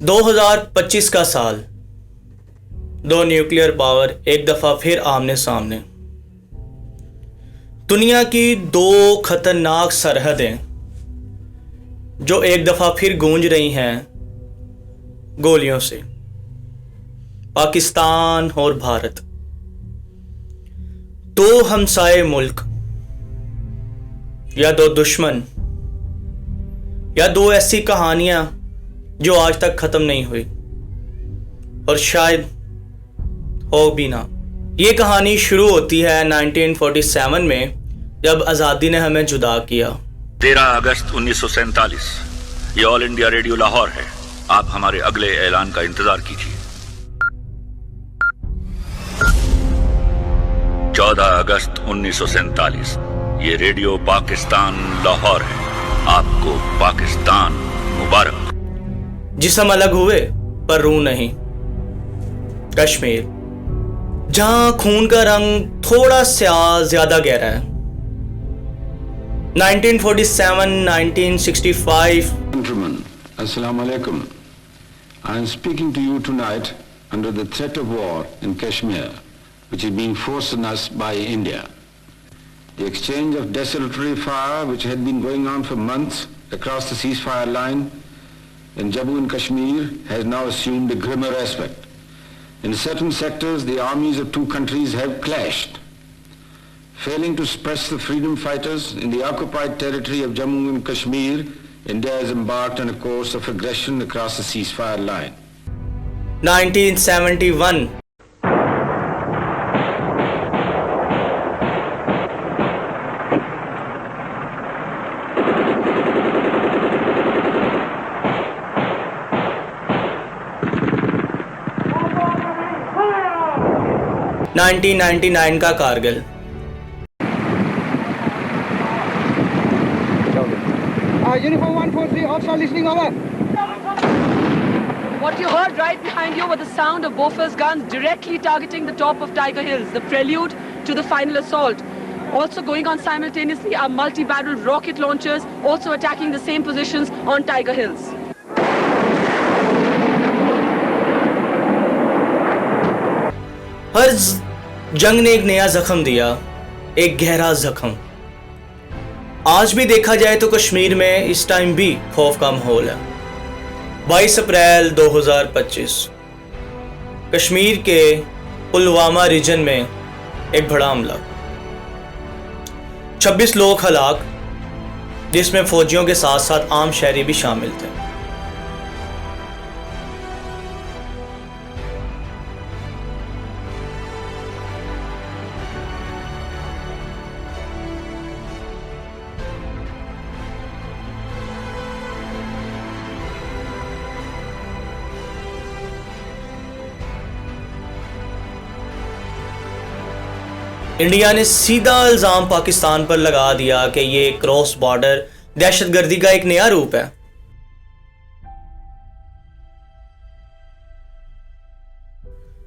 2025 का साल, दो न्यूक्लियर पावर एक दफ़ा फिर आमने सामने। दुनिया की दो खतरनाक सरहदें जो एक दफ़ा फिर गूंज रही हैं गोलियों से, पाकिस्तान और भारत। दो हमसाए मुल्क, या दो दुश्मन, या दो ऐसी कहानियां जो आज तक खत्म नहीं हुई और शायद हो भी ना। ये कहानी शुरू होती है 1947 में, जब आज़ादी ने हमें जुदा किया। 13 अगस्त 1947, ये ऑल इंडिया रेडियो लाहौर है। आप हमारे अगले ऐलान का इंतजार कीजिए। 14 अगस्त 1947, ये रेडियो पाकिस्तान लाहौर है। आपको पाकिस्तान मुबारक। जिस्म अलग हुए पर रूह नहीं। कश्मीर, जहां खून का रंग थोड़ा सा ज्यादा गहरा है। 1947, 1965। Gentlemen, Assalamu alaikum. I am speaking to you tonight under the threat of war in Kashmir, which is being forced on us by India. The exchange of desultory fire, which had been going on for months across the ceasefire line in Jammu and Kashmir, has now assumed a grimmer aspect. In certain sectors, the armies of two countries have clashed. Failing to suppress the freedom fighters in the occupied territory of Jammu and Kashmir, India has embarked on a course of aggression across the ceasefire line. 1971। (1999) का Kargil. Uniform 143, offshore listening over. What you heard right behind you were the sound of Bofors guns directly targeting the top of Tiger Hills, the prelude to the final assault. Also going on simultaneously are multi-barrel rocket launchers, also attacking the same positions on Tiger Hills. हर जंग ने एक नया जख्म दिया, एक गहरा जख्म। आज भी देखा जाए तो कश्मीर में इस टाइम भी खौफ का माहौल है। 22 अप्रैल 2025, कश्मीर के पुलवामा रीजन में एक बड़ा हमला, 26 लोग हलाक, जिसमें फौजियों के साथ साथ आम शहरी भी शामिल थे। इंडिया ने सीधा इल्जाम पाकिस्तान पर लगा दिया कि ये क्रॉस बॉर्डर दहशतगर्दी का एक नया रूप है।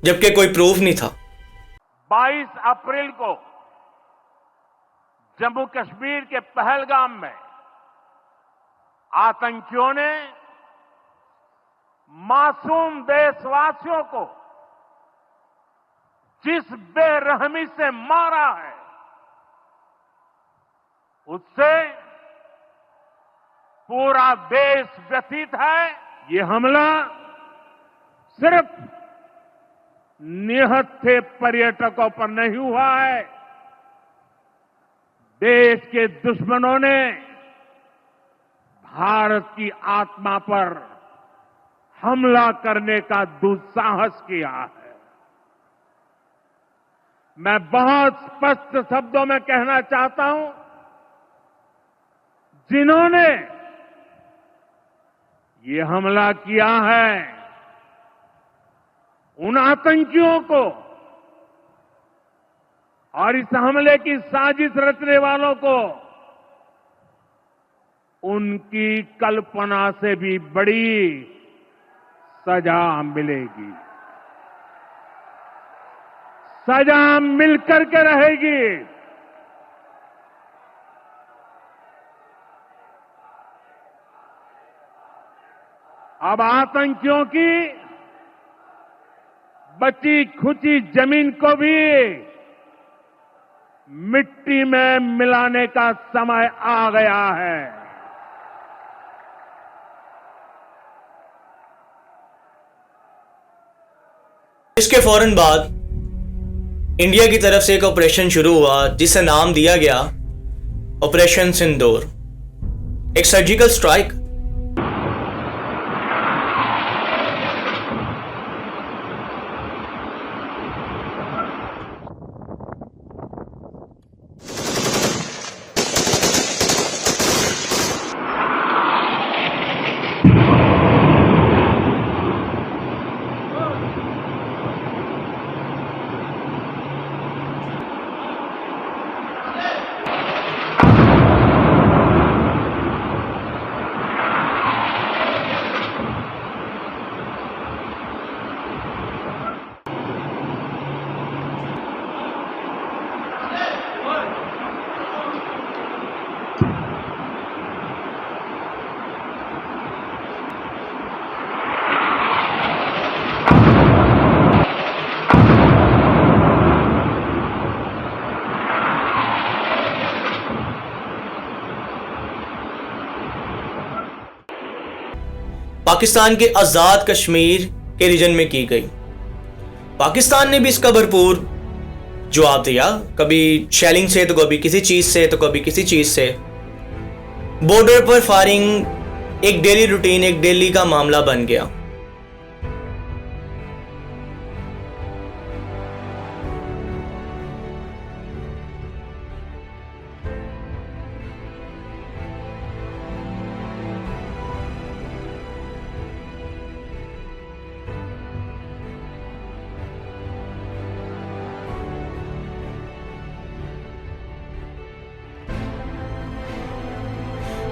जबकि कोई प्रूफ नहीं था। 22 अप्रैल को जम्मू कश्मीर के पहलगाम में आतंकियों ने मासूम देशवासियों को जिस बेरहमी से मारा है, उससे पूरा देश व्यथित है। ये हमला सिर्फ निहत्थे पर्यटकों पर नहीं हुआ है, देश के दुश्मनों ने भारत की आत्मा पर हमला करने का दुस्साहस किया है। मैं बहुत स्पष्ट शब्दों में कहना चाहता हूं, जिन्होंने ये हमला किया है, उन आतंकियों को और इस हमले की साजिश रचने वालों को उनकी कल्पना से भी बड़ी सजा मिलेगी। सजा मिलकर के रहेगी। अब आतंकियों की बची खुची जमीन को भी मिट्टी में मिलाने का समय आ गया है। इसके फौरन बाद इंडिया की तरफ से एक ऑपरेशन शुरू हुआ जिसे नाम दिया गया ऑपरेशन सिंदूर, एक सर्जिकल स्ट्राइक। पाकिस्तान के आजाद कश्मीर के रीजन में की गई। पाकिस्तान ने भी इसका भरपूर जवाब दिया, कभी शेलिंग से तो कभी किसी चीज से तो कभी किसी चीज से। बॉर्डर पर फायरिंग एक डेली रूटीन, एक डेली का मामला बन गया।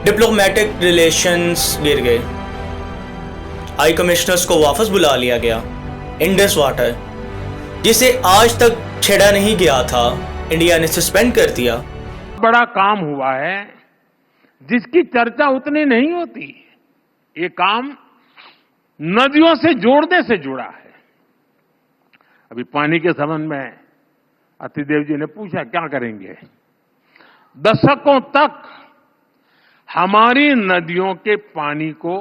डिप्लोमेटिक रिलेशंस गिर गए, हाई कमिश्नर्स को वापस बुला लिया गया। इंडस वाटर जिसे आज तक छेड़ा नहीं गया था, इंडिया ने सस्पेंड कर दिया। बड़ा काम हुआ है जिसकी चर्चा उतनी नहीं होती। ये काम नदियों से जोड़ने से जुड़ा है। अभी पानी के संबंध में अतिदेव जी ने पूछा क्या करेंगे। दशकों तक हमारी नदियों के पानी को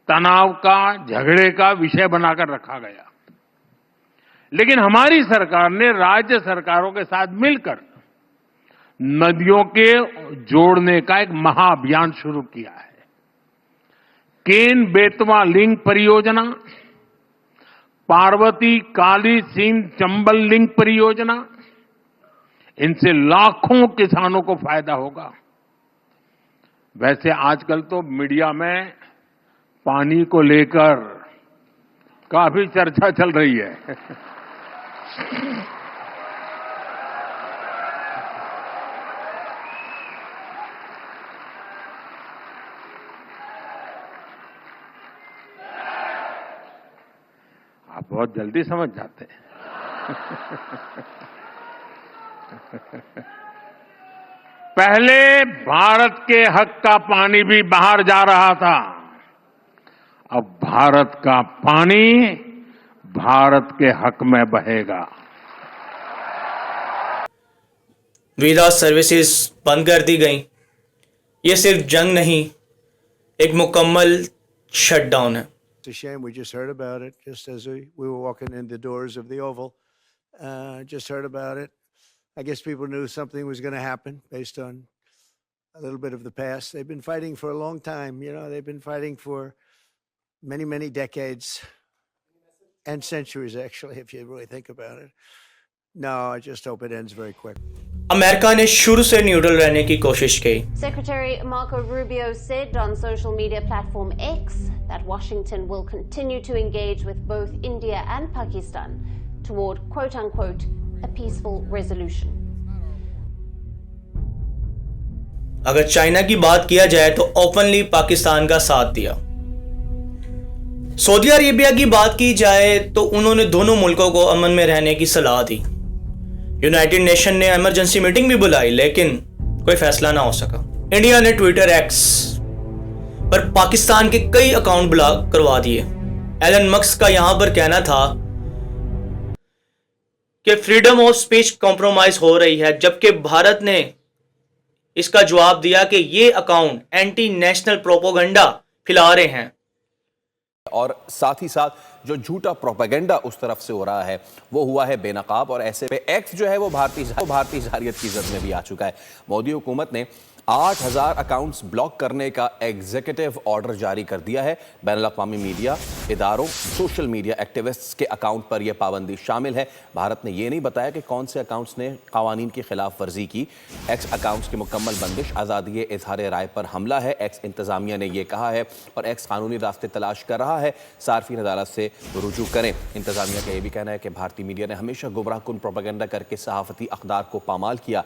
तनाव का, झगड़े का विषय बनाकर रखा गया, लेकिन हमारी सरकार ने राज्य सरकारों के साथ मिलकर नदियों के जोड़ने का एक महाअभियान शुरू किया है। केन बेतवा लिंक परियोजना, पार्वती काली सिंध चंबल लिंक परियोजना, इनसे लाखों किसानों को फायदा होगा। वैसे आजकल तो मीडिया में पानी को लेकर काफी चर्चा चल रही है। आप बहुत जल्दी समझ जाते हैं। पहले भारत के हक का पानी भी बाहर जा रहा था, अब भारत का पानी भारत के हक में बहेगा। वीजा सर्विसेज बंद कर दी गई। ये सिर्फ जंग नहीं, एक मुकम्मल शटडाउन है। It's a shame. We just heard about it just as we were walking in the doors of the Oval. Just heard about it. I guess people knew something was going to happen based on a little bit of the past. They've been fighting for a long time. You know, they've been fighting for many, many decades and centuries, actually, if you really think about it. No, I just hope it ends very quick. America ने शुरू से neutral रहने की कोशिश की। Secretary Marco Rubio said on social media platform X that Washington will continue to engage with both India and Pakistan toward quote-unquote a peaceful resolution. अगर China की बात किया जाए तो ओपनली पाकिस्तान का साथ दिया। सऊदी अरेबिया की बात की जाए तो उन्होंने दोनों मुल्कों को अमन में रहने की सलाह दी। यूनाइटेड नेशन ने इमरजेंसी मीटिंग भी बुलाई, लेकिन कोई फैसला ना हो सका। इंडिया ने ट्विटर एक्स पर पाकिस्तान के कई अकाउंट ब्लॉक करवा दिए। एलन मस्क का यहां पर कहना था कि फ्रीडम ऑफ स्पीच कॉम्प्रोमाइज हो रही है, जबकि भारत ने इसका जवाब दिया कि ये अकाउंट एंटी नेशनल प्रोपोगंडा फैला रहे हैं। और साथ ही साथ जो झूठा प्रोपेगेंडा उस तरफ से हो रहा है वो हुआ है बेनकाब, और ऐसे पे एक्स जो है वो भारतीय जारियत की जद में भी आ चुका है। मोदी हुकूमत ने 8000 अकाउंट्स ब्लॉक करने का एग्जीक्यूटिव ऑर्डर जारी कर दिया है। बैनुल-अक़वामी मीडिया इदारों, सोशल मीडिया एक्टिविस्ट्स के अकाउंट पर यह पाबंदी शामिल है। भारत ने यह नहीं बताया कि कौन से अकाउंट्स ने कानून की खिलाफ वर्जी की। एक्स अकाउंट्स की मुकम्मल बंदिश आज़ादी इजहार राय पर हमला है, एक्स इंतजामिया ने यह कहा है, और एक्स कानूनी रास्ते तलाश कर रहा है, सार्फिन अदालत से रुजू करें। इंतजामिया का यह भी कहना है कि भारतीय मीडिया ने हमेशा गुमराह कुन प्रोपेगेंडा करके सहाफ़ती अक़दार को पामाल किया।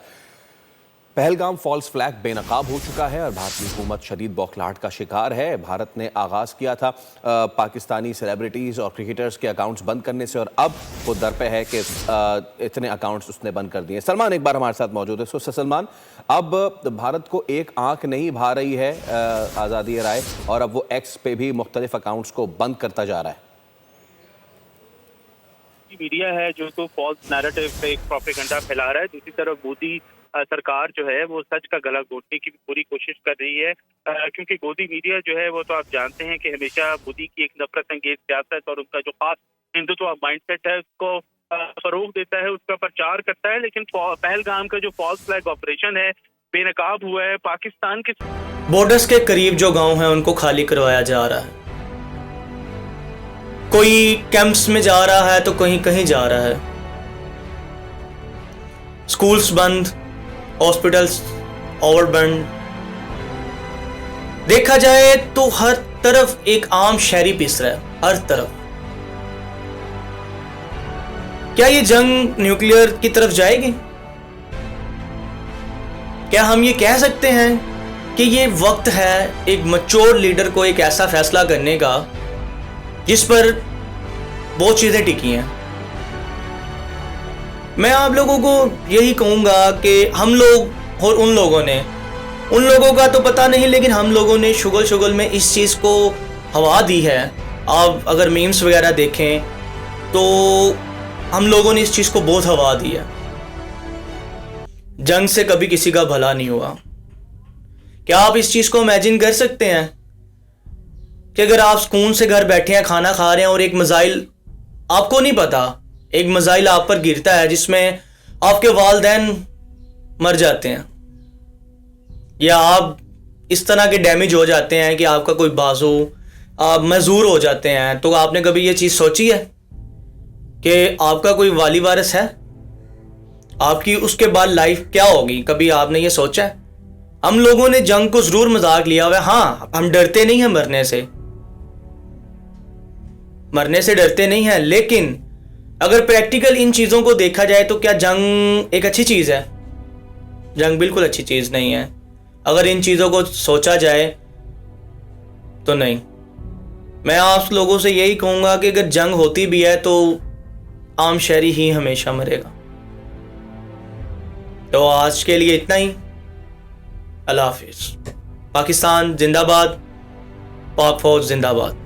पहलगाम फॉल्स फ्लैग बेनकाब हो चुका है और भारतीय हुकूमत शदीद बौखलाहट का शिकार है। भारत ने आगाज़ किया था पाकिस्तानी सेलिब्रिटीज़ और क्रिकेटर्स के अकाउंट्स बंद करने से, और अब वो दर पे है कि इतने अकाउंट्स उसने बंद कर दिए। सलमान एक बार हमारे साथ मौजूद है। सो सलमान, अब भारत को एक आंख नहीं भा रही है आज़ादी राय, और अब वो एक्स पे भी मुख्तलिफ अकाउंट्स को बंद करता जा रहा है। मीडिया है जो तो फॉल्स नैरेटिव पे एक प्रोपेगेंडा फैला रहा है, दूसरी तरफ मोदी सरकार जो है वो सच का गला घोटने की पूरी कोशिश कर रही है, क्योंकि मोदी मीडिया जो है वो तो आप जानते हैं कि हमेशा मोदी की एक नफरत अंगेज सियासत और उनका जो खास हिंदुत्व माइंडसेट है उसको फरोग देता है, उसका प्रचार करता है। लेकिन पहलगाम का जो फॉल्स फ्लैग ऑपरेशन है बेनकाब हुआ है। पाकिस्तान के बॉर्डर्स के करीब जो गांव हैं उनको खाली करवाया जा रहा है, कोई कैंप्स में जा रहा है तो कहीं जा रहा है। स्कूल्स बंद, हॉस्पिटल्स ओवरबर्न। देखा जाए तो हर तरफ एक आम शहरी पिस रहा है, हर तरफ। क्या ये जंग न्यूक्लियर की तरफ जाएगी? क्या हम ये कह सकते हैं कि ये वक्त है एक मैच्योर लीडर को एक ऐसा फैसला करने का जिस पर बहुत चीजें टिकी हैं? मैं आप लोगों को यही कहूंगा कि हम लोग और उन लोगों का तो पता नहीं, लेकिन हम लोगों ने शुगल में इस चीज़ को हवा दी है। आप अगर मीम्स वगैरह देखें तो हम लोगों ने इस चीज़ को बहुत हवा दी है। जंग से कभी किसी का भला नहीं हुआ। क्या आप इस चीज़ को इमेजिन कर सकते हैं कि अगर आप सुकून से घर बैठे हैं, खाना खा रहे हैं, और एक मिसाइल, आपको नहीं पता, एक मिसाइल आप पर गिरता है जिसमें आपके वालिदैन मर जाते हैं, या आप इस तरह के डैमेज हो जाते हैं कि आपका कोई बाजू, आप मजूर हो जाते हैं, तो आपने कभी ये चीज़ सोची है कि आपका कोई वाली वारिस है? आपकी उसके बाद लाइफ क्या होगी? कभी आपने ये सोचा है? हम लोगों ने जंग को जरूर मजाक लिया हुआ है। हाँ, हम डरते नहीं हैं मरने से डरते नहीं हैं, लेकिन अगर प्रैक्टिकल इन चीज़ों को देखा जाए तो क्या जंग एक अच्छी चीज़ है? जंग बिल्कुल अच्छी चीज़ नहीं है। अगर इन चीज़ों को सोचा जाए तो नहीं। मैं आप लोगों से यही कहूँगा कि अगर जंग होती भी है तो आम शहरी ही हमेशा मरेगा। तो आज के लिए इतना ही। अल्लाह हाफिज़। पाकिस्तान जिंदाबाद, पाक फौज जिंदाबाद।